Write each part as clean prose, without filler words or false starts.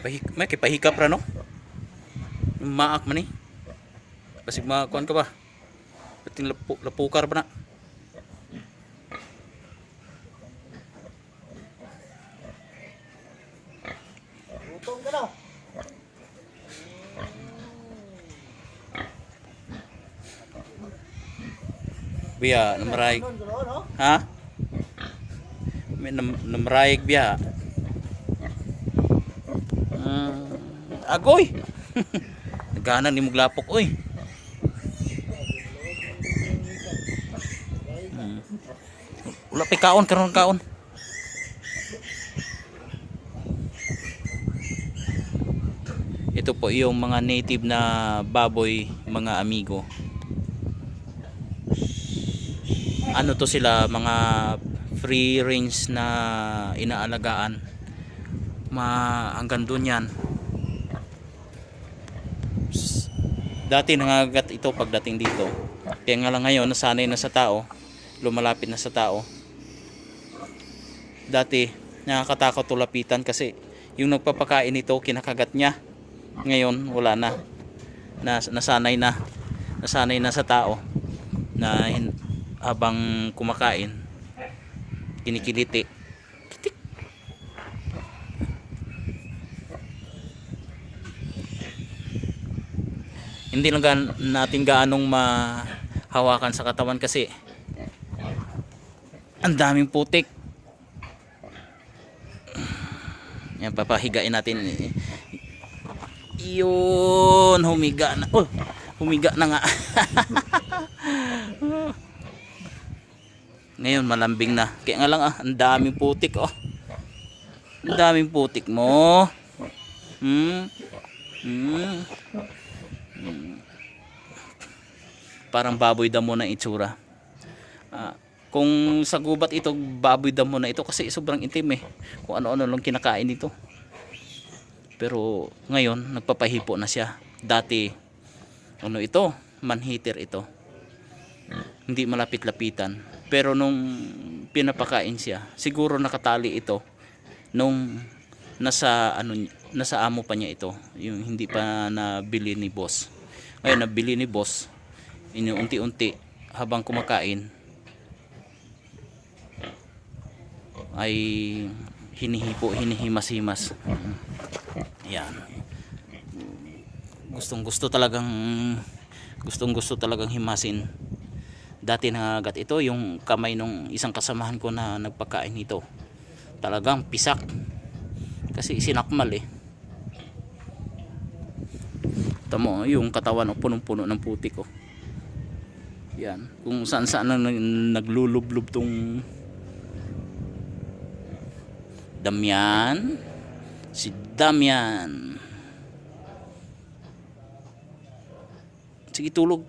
may kipahikap ra no. Maak man ni. Basig makuan ka ba? Pating lapukar ba na? Utong ka na. Biya, namaraig. Ha? May namaraig biya. Agoy. Nagana ni muglapok oy. Wala pa kaon karon kaon. Ito po yung mga native na baboy, mga amigo. Ano to sila, mga free range na inaalagaan. Hanggang doon yan. Dati nangagat ito pagdating dito. Kaya nga lang ngayon nasanay na sa tao, lumalapit na sa tao. Dati nakakatakot to lapitan kasi yung nagpapakain nito kinakagat niya. Ngayon wala na. Nasanay na sa tao na habang kumakain kinikiliti. Kitik. Hindi lang natin gaanong mahawakan sa katawan kasi ang daming putik. Yan, papahigain natin. Yun, humiga na. Oh, humiga na nga. Ngayon malambing na. Kaya nga lang ang daming putik oh. Ang daming putik mo. Parang baboy damo na itsura. Kung sa gubat ito, baboy damo na ito kasi sobrang itim eh. Kung ano-ano lang kinakain ito. Pero ngayon nagpapahipo na siya. Dati ano ito, manhitter ito. Hindi malapit-lapitan. Pero nung pinapakain siya, siguro nakatali ito nung nasa amo pa niya ito, yung hindi pa nabili ni boss. Ngayon nabili ni boss, unti-unti habang kumakain ay hinihimas-himas. Yan. Gustong-gusto talagang himasin. Dati nangagat ito yung kamay nung isang kasamahan ko na nagpakain nito. Talagang pisak. Kasi sinakmal eh. Tamo yung katawan punong-puno ng putik oh. Yan. Kung saan-saan lang naglulublob tong Damian. Si Damian. Sige, tulog.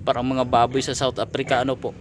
Parang mga baboy sa South Africa ano po.